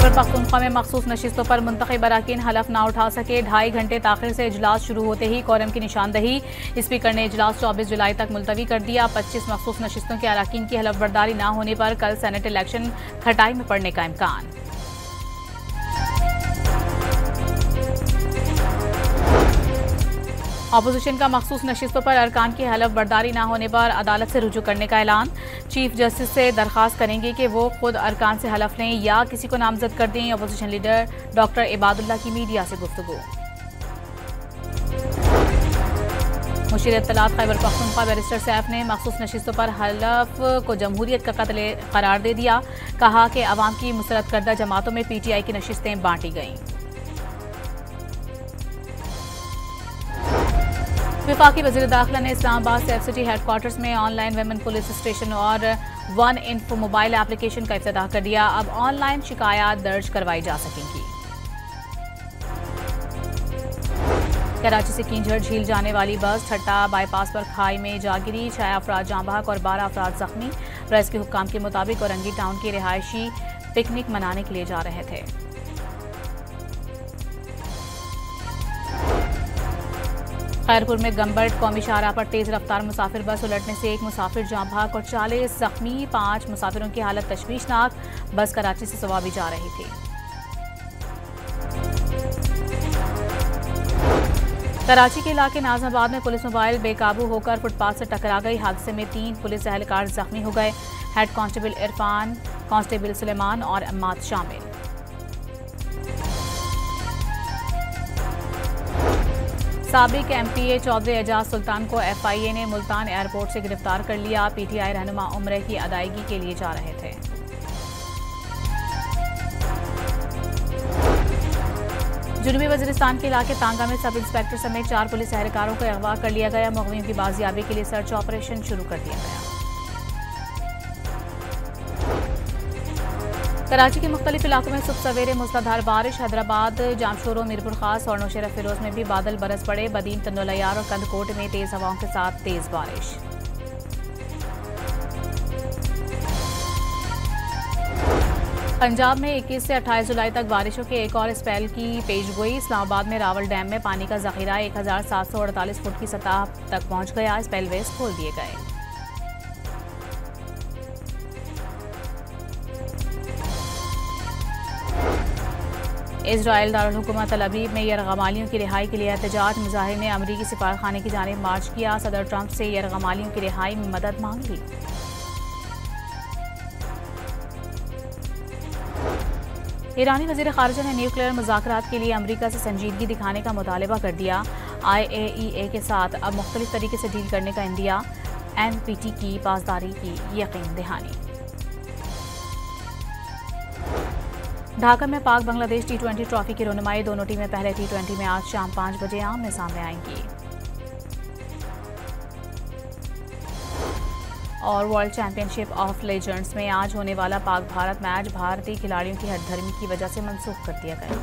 खैबर पख्तूनख्वा में मखसूस नशिस्तों पर मुंतखब अरकान हलफ ना उठा सके। 2.5 घंटे ताखिर से इजलास शुरू होते ही कोरम की निशानदही। स्पीकर ने इजलास 24 जुलाई तक मुलतवी कर दिया। 25 मखसूस नशिस्तों के अरकान की हलफ बर्दारी न होने पर कल सेनेट इलेक्शन खटाई में पड़ने का इम्कान। अपोजिशन का मखसूस नशिस्तों पर अरकान की हलफ बर्दारी न होने पर अदालत से रुजू करने का ऐलान। चीफ जस्टिस से दरख्वास्त करेंगे कि वो खुद अरकान से हलफ लें या किसी को नामजद कर दें। अपोजिशन लीडर डॉक्टर इबादुल्ला की मीडिया से गुफ्तगू। मुशीर इत्तलात खैबर पख्तूनख्वा बैरिस्टर सैफ ने मखसूस नशिस्तों पर हलफ को जमहूरियत का कत्ल करार दे दिया। कहा कि अवाम की मुस्तरद करदा जमातों में PTI की नशिस्तें बांटी गईं। वफाकी वज़ीर दाखिला ने इस्लामाबाद से FCT हेडक्वार्टर्स में ऑनलाइन वेमेन पुलिस स्टेशन और वन इन्फो मोबाइल एप्लीकेशन का इफ्तिताह कर दिया। अब ऑनलाइन शिकायत दर्ज करवाई जा सकेंगी। कराची से कींझड़ झील जाने वाली बस ठट्टा बाईपास पर खाई में जा गिरी। 6 अफराद जाँ बहक और 12 अफराद जख्मी। रेस्क्यू हुक्काम के मुताबिक औरंगी टाउन के रिहायशी पिकनिक मनाने के लिए जा रहे थे। खैरपुर में गंबर्ट कौमी शाहराह पर तेज रफ्तार मुसाफिर बस उलटने से 1 मुसाफिर जाँ बहक और 40 जख्मी। 5 मुसाफिरों की हालत तशवीशनाक। बस कराची से सवाबी जा रही थी। कराची के इलाके नाजमाबाद में पुलिस मोबाइल बेकाबू होकर फुटपाथ से टकरा गई। हादसे में 3 पुलिस एहलकार जख्मी हो गए। Head constable Irfan, constable Suleman और अम्माद शामिल। साबिक MPA चौधरी एजाज सुल्तान को FIA ने मुल्तान एयरपोर्ट से गिरफ्तार कर लिया। PTI रहनुमा उम्रे की अदायगी के लिए जा रहे थे। जुनूबी वजीरिस्तान के इलाके तांगा में सब इंस्पेक्टर समेत 4 पुलिस एहलकारों को अगवा कर लिया गया। मुग़वियों की बाजियाबी के लिए सर्च ऑपरेशन शुरू कर दिया गया। कराची के मुख्तलिफ इलाकों में सुबह सवेरे मूसलाधार बारिश। हैदराबाद, जामशोरो, मीरपुर खास और नौशेरा फिरोज में भी बादल बरस पड़े। बदीन, तंदोलयार और कंदकोट में तेज हवाओं के साथ तेज बारिश। पंजाब में 21 से 28 जुलाई तक बारिशों के एक और स्पेल की पेशगोई। इस्लामाबाद में रावल डैम में पानी का जखीरा 1748 फुट की सतह तक पहुंच गया। स्पेलवेज खोल दिए गए। इजराइल दारुल हुकूमत तल अवीव में यरगमालियों की रिहाई के लिए एहतजाज। मुजाहिरीन ने अमरीकी सिफारतखाने की जानिब मार्च किया। सदर ट्रंप से यरगमालियों की रिहाई में मदद मांगी। ईरानी वज़ीर ख़ारिजा ने न्यूक्लियर मुज़ाकरात के लिए अमरीका से संजीदगी दिखाने का मुतालबा कर दिया। IAEA के साथ अब मुख्तलिफ तरीके से डील करने का इंडिया। NPT की पासदारी की यकीन दहानी। ढाका में पाक बांग्लादेश T20 ट्रॉफी की रुनमाई। दोनों टीमें पहले T20 में आज शाम 5 बजे आमने सामने आएंगी। और वर्ल्ड चैंपियनशिप ऑफ लेजेंड्स में आज होने वाला पाक भारत मैच भारतीय खिलाड़ियों की हठधर्मी की वजह से मनसूख कर दिया गया।